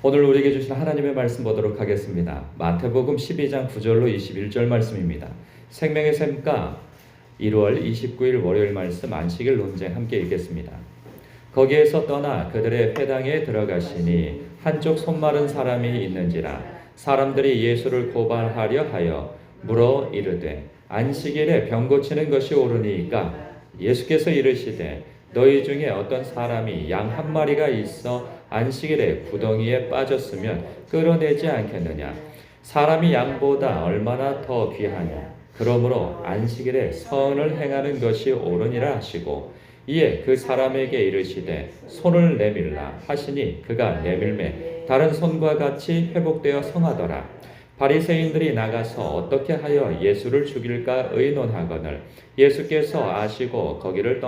오늘 우리에게 주신 하나님의 말씀 보도록 하겠습니다. 마태복음 12장 9절로 21절 말씀입니다. 생명의 샘가 1월 29일 월요일 말씀 안식일 논쟁 함께 읽겠습니다. 거기에서 떠나 그들의 회당에 들어가시니 한쪽 손 마른 사람이 있는지라 사람들이 예수를 고발하려 하여 물어 이르되 안식일에 병 고치는 것이 옳으니까 예수께서 이르시되 너희 중에 어떤 사람이 양 한 마리가 있어 안식일에 구덩이에 빠졌으면 끌어내지 않겠느냐. 사람이 양보다 얼마나 더 귀하냐. 그러므로 안식일에 선을 행하는 것이 옳으니라 하시고 이에 그 사람에게 이르시되 손을 내밀라 하시니 그가 내밀매 다른 손과 같이 회복되어 성하더라. 바리새인들이 나가서 어떻게 하여 예수를 죽일까 의논하거늘 예수께서 아시고 거기를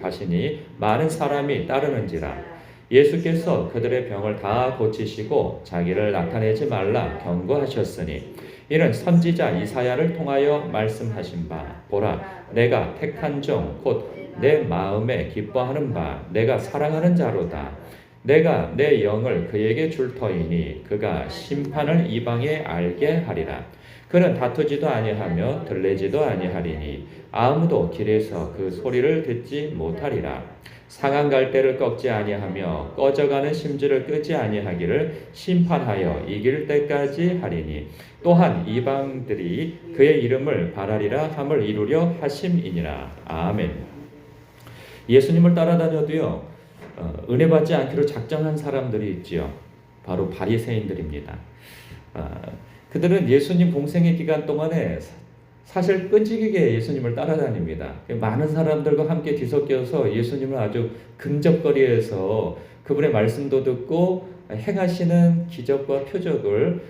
가시니 많은 사람이 따르는지라. 예수께서 그들의 병을 다 고치시고 자기를 나타내지 말라 경고하셨으니 이는 선지자 이사야를 통하여 말씀하신 바 보라 내가 택한 종 곧 내 마음에 기뻐하는 바 내가 사랑하는 자로다. 내가 내 영을 그에게 줄 터이니 그가 심판을 이방에 알게 하리라. 그는 다투지도 아니하며 들레지도 아니하리니 아무도 길에서 그 소리를 듣지 못하리라. 상한 갈대를 꺾지 아니하며 꺼져가는 심지를 끄지 아니하기를 심판하여 이길 때까지 하리니 또한 이방들이 그의 이름을 바라리라 함을 이루려 하심이니라. 아멘. 예수님을 따라다녀도요 은혜 받지 않기로 작정한 사람들이 있지요. 바로 바리새인들입니다. 그들은 예수님 공생의 기간 동안에 사실 끈질기게 예수님을 따라다닙니다. 많은 사람들과 함께 뒤섞여서 예수님을 아주 근접거리에서 그분의 말씀도 듣고 행하시는 기적과 표적을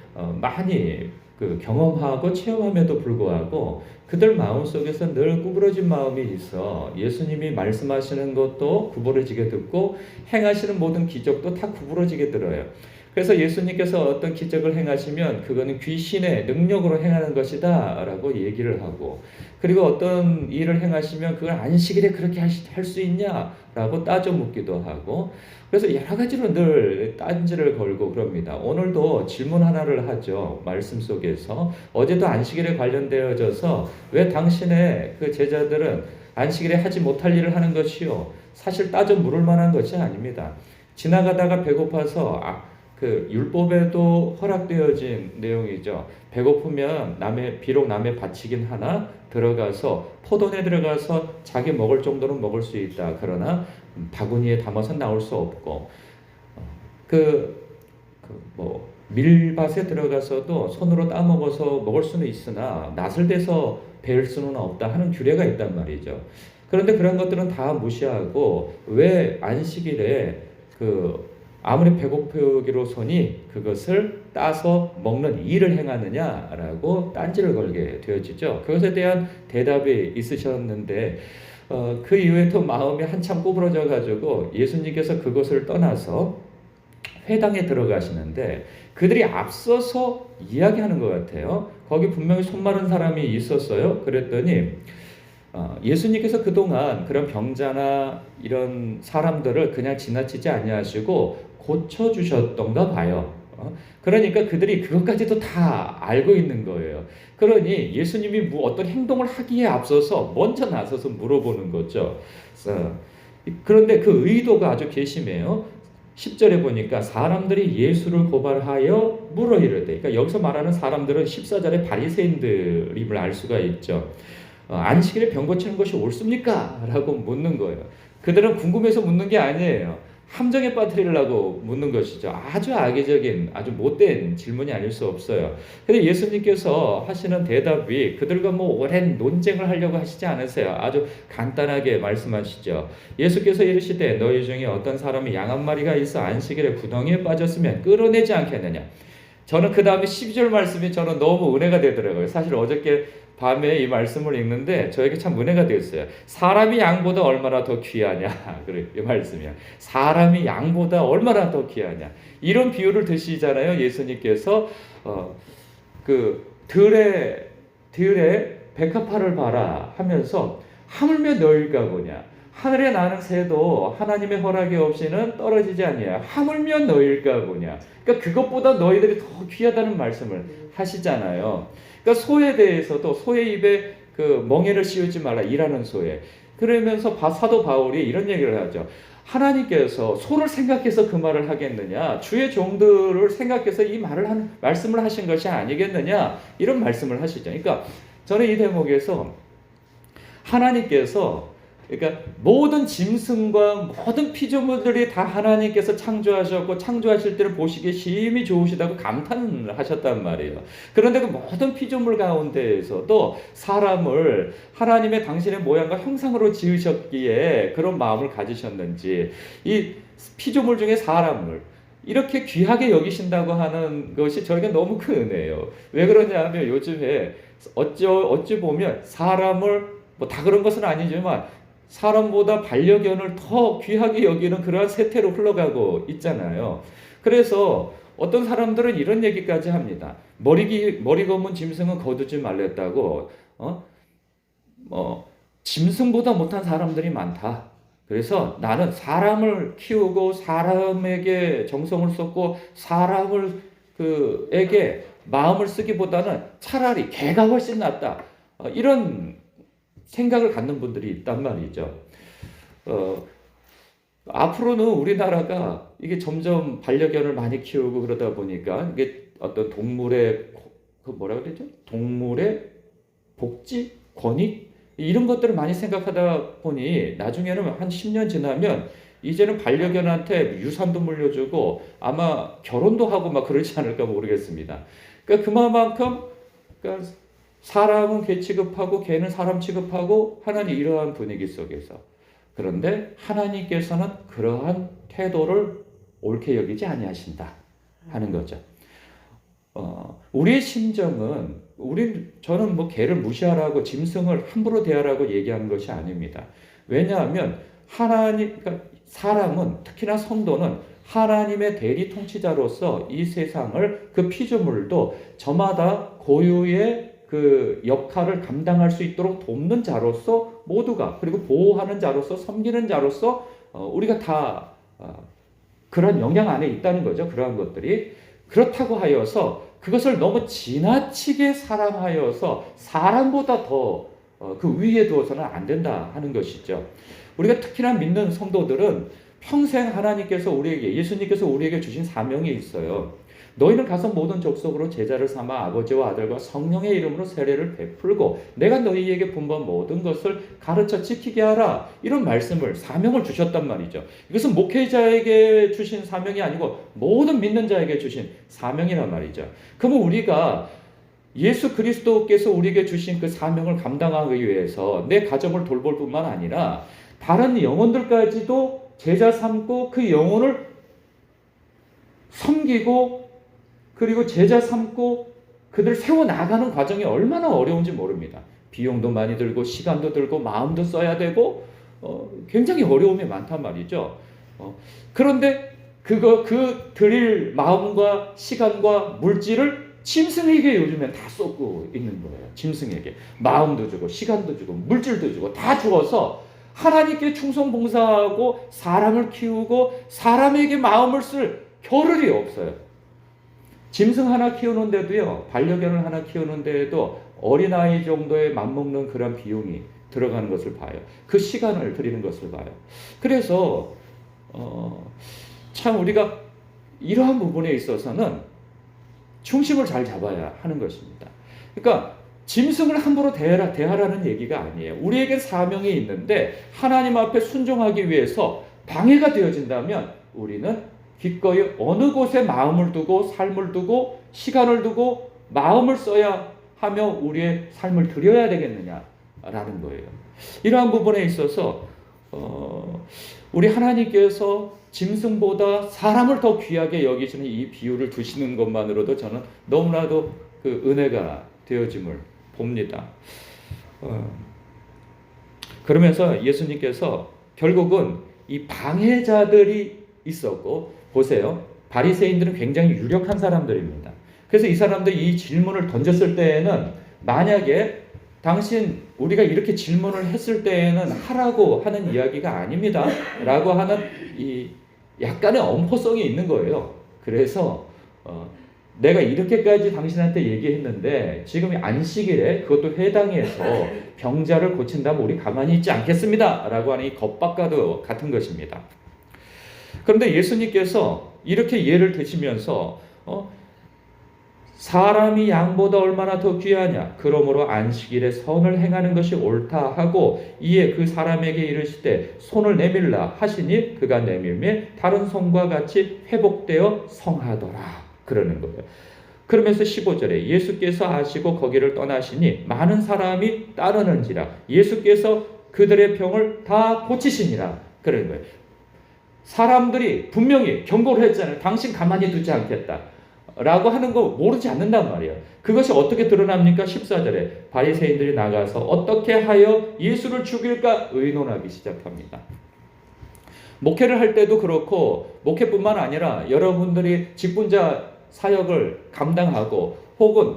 많이 경험하고 체험함에도 불구하고 그들 마음속에서 늘 구부러진 마음이 있어 예수님이 말씀하시는 것도 구부러지게 듣고 행하시는 모든 기적도 다 구부러지게 들어요. 그래서 예수님께서 어떤 기적을 행하시면 그거는 귀신의 능력으로 행하는 것이다 라고 얘기를 하고 그리고 어떤 일을 행하시면 그걸 안식일에 그렇게 할 수 있냐 라고 따져 묻기도 하고 그래서 여러 가지로 늘 딴지를 걸고 그럽니다. 오늘도 질문 하나를 하죠. 말씀 속에서 어제도 안식일에 관련되어져서 왜 당신의 그 제자들은 안식일에 하지 못할 일을 하는 것이요 사실 따져 물을 만한 것이 아닙니다. 지나가다가 배고파서 그 율법에도 허락되어진 내용이죠. 배고프면 비록 남의 바치긴 하나 들어가서 포도원에 들어가서 자기 먹을 정도는 먹을 수 있다. 그러나 바구니에 담아서 나올 수 없고 밀밭에 들어가서도 손으로 따먹어서 먹을 수는 있으나 낫을 대서 베을 수는 없다 하는 규례가 있단 말이죠. 그런데 그런 것들은 다 무시하고 왜 안식일에 아무리 배고프기로서니 그것을 따서 먹는 일을 행하느냐라고 딴지를 걸게 되어지죠. 그것에 대한 대답이 있으셨는데 그 이후에 또 마음이 한참 구부러져 가지고 예수님께서 그것을 떠나서 회당에 들어가시는데 그들이 앞서서 이야기하는 것 같아요. 거기 분명히 손 마른 사람이 있었어요. 그랬더니 예수님께서 그동안 그런 병자나 이런 사람들을 그냥 지나치지 아니하시고 고쳐주셨던가 봐요. 그러니까 그들이 그것까지도 다 알고 있는 거예요. 그러니 예수님이 어떤 행동을 하기에 앞서서 먼저 나서서 물어보는 거죠. 그런데 그 의도가 아주 괘씸해요. 10절에 보니까 사람들이 예수를 고발하여 물어 이르되 그러니까 여기서 말하는 사람들은 14절에 바리새인들임을 알 수가 있죠. 안식일에 병 고치는 것이 옳습니까? 라고 묻는 거예요. 그들은 궁금해서 묻는 게 아니에요. 함정에 빠뜨리려고 묻는 것이죠. 아주 악의적인 아주 못된 질문이 아닐 수 없어요. 근데 예수님께서 하시는 대답이 그들과 오랜 논쟁을 하려고 하시지 않으세요. 아주 간단하게 말씀하시죠. 예수께서 이르시되 너희 중에 어떤 사람이 양 한 마리가 있어 안식일에 구덩이에 빠졌으면 끌어내지 않겠느냐. 저는 그 다음에 12절 말씀이 저는 너무 은혜가 되더라고요. 사실 어저께 밤에 이 말씀을 읽는데 저에게 참 은혜가 되었어요. 사람이 양보다 얼마나 더 귀하냐. 그래, 이 말씀이야. 사람이 양보다 얼마나 더 귀하냐. 이런 비유를 드시잖아요. 예수님께서 들에 백합화를 봐라 하면서 하물며 너희가 보냐. 하늘에 나는 새도 하나님의 허락이 없이는 떨어지지 아니하여 하물며 너희일까 보냐. 그러니까 그것보다 너희들이 더 귀하다는 말씀을 하시잖아요. 그러니까 소에 대해서도 소의 입에 그 멍에를 씌우지 말라, 일하는 소에. 그러면서 사도 바울이 이런 얘기를 하죠. 하나님께서 소를 생각해서 그 말을 하겠느냐? 주의 종들을 생각해서 이 말씀을 하신 것이 아니겠느냐? 이런 말씀을 하시죠. 그러니까 저는 이 대목에서 하나님께서, 그러니까 모든 짐승과 모든 피조물들이 다 하나님께서 창조하셨고 창조하실 때를 보시기에 심히 좋으시다고 감탄을 하셨단 말이에요. 그런데 그 모든 피조물 가운데에서도 사람을 하나님의 당신의 모양과 형상으로 지으셨기에 그런 마음을 가지셨는지, 이 피조물 중에 사람을 이렇게 귀하게 여기신다고 하는 것이 저에게 너무 큰 은혜예요. 왜 그러냐면 요즘에 어찌 보면 사람을 뭐 다 그런 것은 아니지만 사람보다 반려견을 더 귀하게 여기는 그러한 세태로 흘러가고 있잖아요. 그래서 어떤 사람들은 이런 얘기까지 합니다. 머리 검은 짐승은 거두지 말랬다고. 짐승보다 못한 사람들이 많다. 그래서 나는 사람을 키우고 사람에게 정성을 쏟고 사람을 에게 마음을 쓰기보다는 차라리 개가 훨씬 낫다. 이런 생각을 갖는 분들이 있단 말이죠. 앞으로는 우리나라가 이게 점점 반려견을 많이 키우고 그러다 보니까 이게 어떤 동물의 뭐라 그러죠? 동물의 복지, 권익 이런 것들을 많이 생각하다 보니 나중에는 한 10년 지나면 이제는 반려견한테 유산도 물려주고 아마 결혼도 하고 막 그러지 않을까 모르겠습니다. 그러니까 그만큼 그러니까 사람은 개 취급하고 개는 사람 취급하고 하는 이러한 분위기 속에서, 그런데 하나님께서는 그러한 태도를 옳게 여기지 아니하신다 하는 거죠. 우리의 심정은 저는 뭐 개를 무시하라고 짐승을 함부로 대하라고 얘기하는 것이 아닙니다. 왜냐하면 그러니까 사람은 특히나 성도는 하나님의 대리 통치자로서 이 세상을 그 피조물도 저마다 고유의 그 역할을 감당할 수 있도록 돕는 자로서 모두가, 그리고 보호하는 자로서 섬기는 자로서 우리가 다 그런 영향 안에 있다는 거죠. 그러한 것들이. 그렇다고 하여서 그것을 너무 지나치게 사랑하여서 사람보다 더 그 위에 두어서는 안 된다 하는 것이죠. 우리가 특히나 믿는 성도들은 평생 하나님께서 예수님께서 우리에게 주신 사명이 있어요. 너희는 가서 모든 족속으로 제자를 삼아 아버지와 아들과 성령의 이름으로 세례를 베풀고 내가 너희에게 분부한 모든 것을 가르쳐 지키게 하라. 이런 말씀을, 사명을 주셨단 말이죠. 이것은 목회자에게 주신 사명이 아니고 모든 믿는 자에게 주신 사명이란 말이죠. 그러면 우리가 예수 그리스도께서 우리에게 주신 그 사명을 감당하기 위해서 내 가정을 돌볼 뿐만 아니라 다른 영혼들까지도 제자 삼고 그 영혼을 섬기고 그리고 제자 삼고 그들 세워나가는 과정이 얼마나 어려운지 모릅니다. 비용도 많이 들고 시간도 들고 마음도 써야 되고 굉장히 어려움이 많단 말이죠. 그런데 그 드릴 마음과 시간과 물질을 짐승에게 요즘엔 다 쏟고 있는 거예요. 짐승에게 마음도 주고 시간도 주고 물질도 주고 다 주어서 하나님께 충성 봉사하고 사람을 키우고 사람에게 마음을 쓸 겨를이 없어요. 짐승 하나 키우는데도요, 반려견을 하나 키우는데도 어린아이 정도의 맘먹는 그런 비용이 들어가는 것을 봐요. 그 시간을 들이는 것을 봐요. 그래서 참 우리가 이러한 부분에 있어서는 중심을 잘 잡아야 하는 것입니다. 그러니까 짐승을 함부로 대하라는 얘기가 아니에요. 우리에게 사명이 있는데 하나님 앞에 순종하기 위해서 방해가 되어진다면 우리는 기꺼이 어느 곳에 마음을 두고 삶을 두고 시간을 두고 마음을 써야 하며 우리의 삶을 드려야 되겠느냐라는 거예요. 이러한 부분에 있어서 우리 하나님께서 짐승보다 사람을 더 귀하게 여기시는 이 비유를 두시는 것만으로도 저는 너무나도 그 은혜가 되어짐을 봅니다. 그러면서 예수님께서 결국은 이 방해자들이 있었고, 보세요. 바리새인들은 굉장히 유력한 사람들입니다. 그래서 이 사람들이 이 질문을 던졌을 때에는 만약에 당신 우리가 이렇게 질문을 했을 때에는 하라고 하는 이야기가 아닙니다. 라고 하는 이 약간의 엄포성이 있는 거예요. 그래서 내가 이렇게까지 당신한테 얘기했는데 지금 안식일에 그것도 회당에서 병자를 고친다면 우리 가만히 있지 않겠습니다. 라고 하는 이 겁박과도 같은 것입니다. 그런데 예수님께서 이렇게 예를 드시면서 사람이 양보다 얼마나 더 귀하냐. 그러므로 안식일에 선을 행하는 것이 옳다 하고 이에 그 사람에게 이르시되 손을 내밀라 하시니 그가 내밀매 다른 손과 같이 회복되어 성하더라. 그러는 거예요. 그러면서 15절에 예수께서 아시고 거기를 떠나시니 많은 사람이 따르는지라 예수께서 그들의 병을 다 고치시니라. 그러는 거예요. 사람들이 분명히 경고를 했잖아요. 당신 가만히 두지 않겠다. 라고 하는 거 모르지 않는단 말이에요. 그것이 어떻게 드러납니까? 14절에 바리새인들이 나가서 어떻게 하여 예수를 죽일까 의논하기 시작합니다. 목회를 할 때도 그렇고 목회뿐만 아니라 여러분들이 직분자 사역을 감당하고 혹은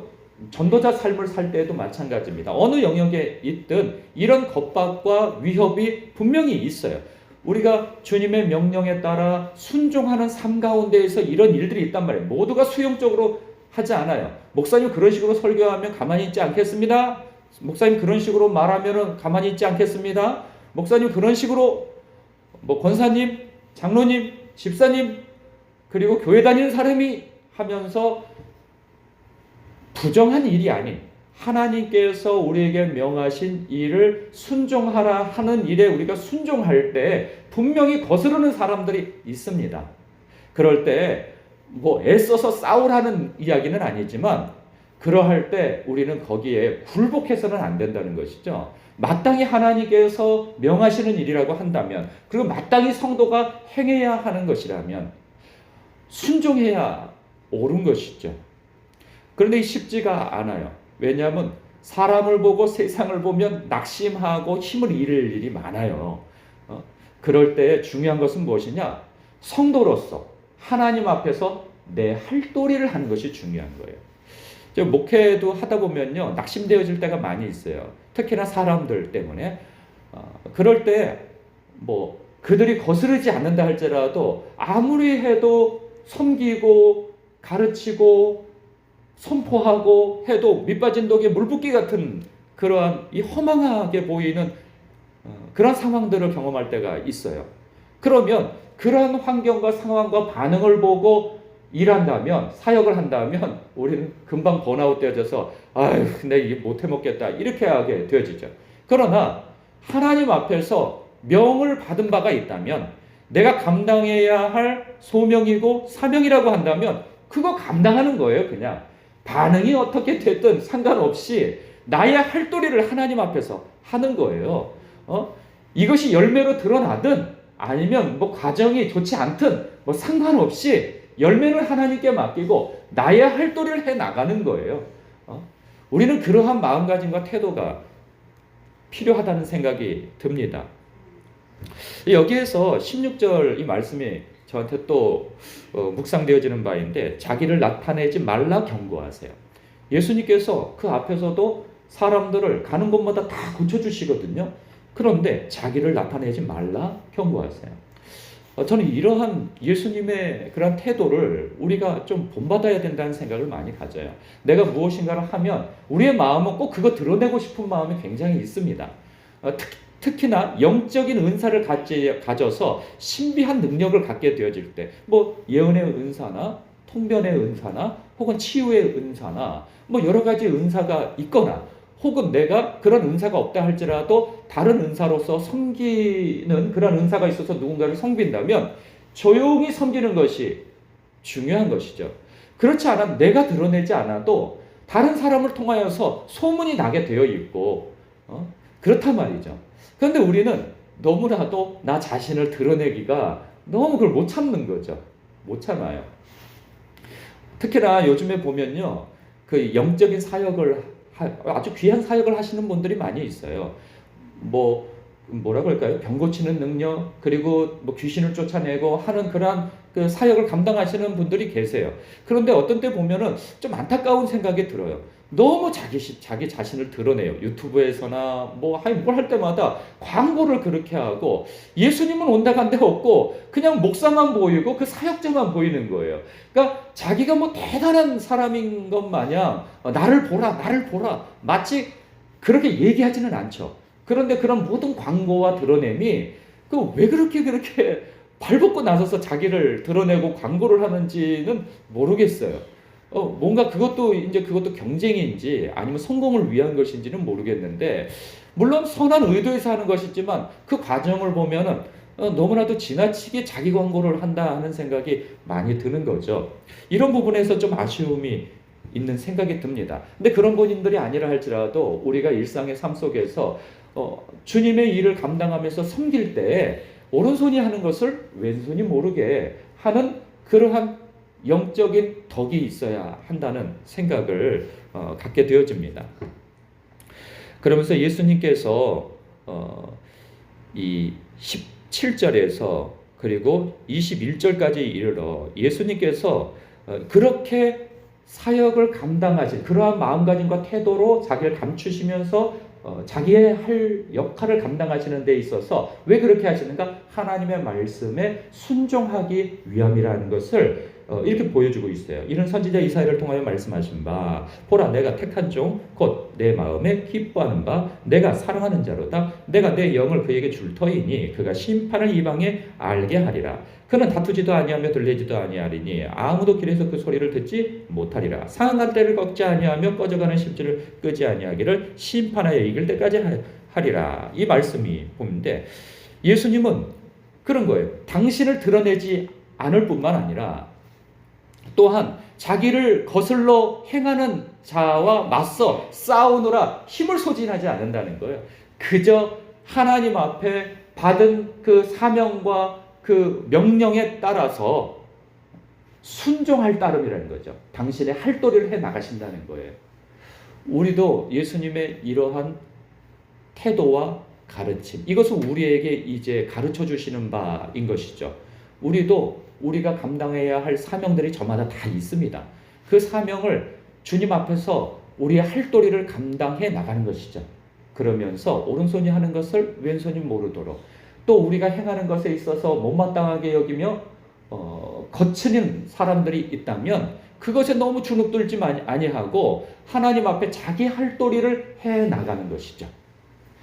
전도자 삶을 살 때도 마찬가지입니다. 어느 영역에 있든 이런 겁박과 위협이 분명히 있어요. 우리가 주님의 명령에 따라 순종하는 삶 가운데에서 이런 일들이 있단 말이에요. 모두가 수용적으로 하지 않아요. 목사님 그런 식으로 설교하면 가만히 있지 않겠습니다. 목사님 그런 식으로 말하면 가만히 있지 않겠습니다. 목사님 그런 식으로 권사님, 장로님, 집사님 그리고 교회 다니는 사람이 하면서 부정한 일이 아닌 하나님께서 우리에게 명하신 일을 순종하라 하는 일에 우리가 순종할 때 분명히 거스르는 사람들이 있습니다. 그럴 때 애써서 싸우라는 이야기는 아니지만 그러할 때 우리는 거기에 굴복해서는 안 된다는 것이죠. 마땅히 하나님께서 명하시는 일이라고 한다면 그리고 마땅히 성도가 행해야 하는 것이라면 순종해야 옳은 것이죠. 그런데 쉽지가 않아요. 왜냐하면 사람을 보고 세상을 보면 낙심하고 힘을 잃을 일이 많아요. 그럴 때 중요한 것은 무엇이냐? 성도로서 하나님 앞에서 내 할 도리를 하는 것이 중요한 거예요. 목회도 하다 보면요 낙심되어질 때가 많이 있어요. 특히나 사람들 때문에. 그럴 때 그들이 거스르지 않는다 할지라도 아무리 해도 섬기고 가르치고 선포하고 해도 밑빠진 독에 물 붓기 같은 그러한 이 허망하게 보이는 그런 상황들을 경험할 때가 있어요. 그러면 그러한 환경과 상황과 반응을 보고 일한다면 사역을 한다면 우리는 금방 번아웃 되어져서 아유 내가 이게 못해 먹겠다 이렇게 하게 되어지죠. 그러나 하나님 앞에서 명을 받은 바가 있다면 내가 감당해야 할 소명이고 사명이라고 한다면 그거 감당하는 거예요. 그냥 반응이 어떻게 됐든 상관없이 나의 할 도리를 하나님 앞에서 하는 거예요. 이것이 열매로 드러나든 아니면 과정이 좋지 않든 상관없이 열매는 하나님께 맡기고 나의 할 도리를 해 나가는 거예요. 우리는 그러한 마음가짐과 태도가 필요하다는 생각이 듭니다. 여기에서 16절 이 말씀이 저한테 또 묵상되어지는 바인데 자기를 나타내지 말라 경고하세요. 예수님께서 그 앞에서도 사람들을 가는 곳마다 다 고쳐주시거든요. 그런데 자기를 나타내지 말라 경고하세요. 저는 이러한 예수님의 그런 태도를 우리가 좀 본받아야 된다는 생각을 많이 가져요. 내가 무엇인가를 하면 우리의 마음은 꼭 그거 드러내고 싶은 마음이 굉장히 있습니다. 특히나 영적인 은사를 가져서 신비한 능력을 갖게 되어질 때 예언의 은사나 통변의 은사나 혹은 치유의 은사나 여러 가지 은사가 있거나 혹은 내가 그런 은사가 없다 할지라도 다른 은사로서 섬기는 그런 은사가 있어서 누군가를 섬긴다면 조용히 섬기는 것이 중요한 것이죠. 그렇지 않아 내가 드러내지 않아도 다른 사람을 통하여서 소문이 나게 되어 있고 그렇단 말이죠. 그런데 우리는 너무나도 나 자신을 드러내기가 너무 그걸 못 참는 거죠. 못 참아요. 특히나 요즘에 보면요, 그 영적인 사역을 아주 귀한 사역을 하시는 분들이 많이 있어요. 뭐라고 할까요? 병 고치는 능력, 그리고 귀신을 쫓아내고 하는 그러한 그 사역을 감당하시는 분들이 계세요. 그런데 어떤 때 보면은 좀 안타까운 생각이 들어요. 너무 자기 자신을 드러내요. 유튜브에서나 뭘 할 때마다 광고를 그렇게 하고 예수님은 온데간데 없고 그냥 목사만 보이고 그 사역자만 보이는 거예요. 그러니까 자기가 뭐 대단한 사람인 것 마냥 나를 보라, 나를 보라 마치 그렇게 얘기하지는 않죠. 그런데 그런 모든 광고와 드러냄이 왜 그렇게 발벗고 나서서 자기를 드러내고 광고를 하는지는 모르겠어요. 뭔가 그것도 경쟁인지 아니면 성공을 위한 것인지는 모르겠는데, 물론 선한 의도에서 하는 것이지만 그 과정을 보면은 너무나도 지나치게 자기 광고를 한다 하는 생각이 많이 드는 거죠. 이런 부분에서 좀 아쉬움이 있는 생각이 듭니다. 근데 그런 본인들이 아니라 할지라도 우리가 일상의 삶 속에서 주님의 일을 감당하면서 섬길 때 오른손이 하는 것을 왼손이 모르게 하는 그러한 영적인 덕이 있어야 한다는 생각을 갖게 되어집니다. 그러면서 예수님께서 이 17절에서 그리고 21절까지 이르러 예수님께서 그렇게 사역을 감당하신 그러한 마음가짐과 태도로 자기를 감추시면서 자기의 할 역할을 감당하시는 데 있어서 왜 그렇게 하시는가? 하나님의 말씀에 순종하기 위함이라는 것을 이렇게 보여주고 있어요. 이런 선지자 이사야를 통하여 말씀하신 바, 보라 내가 택한 종 곧 내 마음에 기뻐하는 바 내가 사랑하는 자로다. 내가 내 영을 그에게 줄 터이니 그가 심판을 이방에 알게 하리라. 그는 다투지도 아니하며 들리지도 아니하리니 아무도 길에서 그 소리를 듣지 못하리라. 상한 때를 꺾지 아니하며 꺼져가는 심지를 끄지 아니하기를 심판하여 이길 때까지 하리라. 이 말씀이 보는데 예수님은 그런 거예요. 당신을 드러내지 않을 뿐만 아니라 또한 자기를 거슬러 행하는 자와 맞서 싸우느라 힘을 소진하지 않는다는 거예요. 그저 하나님 앞에 받은 그 사명과 그 명령에 따라서 순종할 따름이라는 거죠. 당신의 할도리를 해 나가신다는 거예요. 우리도 예수님의 이러한 태도와 가르침, 이것은 우리에게 이제 가르쳐 주시는 바인 것이죠. 우리가 감당해야 할 사명들이 저마다 다 있습니다. 그 사명을 주님 앞에서 우리의 할도리를 감당해 나가는 것이죠. 그러면서 오른손이 하는 것을 왼손이 모르도록, 또 우리가 행하는 것에 있어서 못마땅하게 여기며 거치는 사람들이 있다면 그것에 너무 주눅들지 아니하고 하나님 앞에 자기 할도리를 해 나가는 것이죠.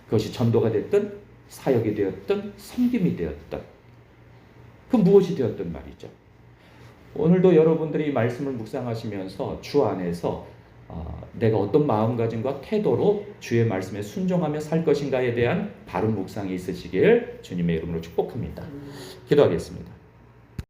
그것이 전도가 됐든 사역이 되었든 섬김이 되었든 그 무엇이 되었든 말이죠. 오늘도 여러분들이 말씀을 묵상하시면서 주 안에서 내가 어떤 마음가짐과 태도로 주의 말씀에 순종하며 살 것인가에 대한 바른 묵상이 있으시길 주님의 이름으로 축복합니다. 기도하겠습니다.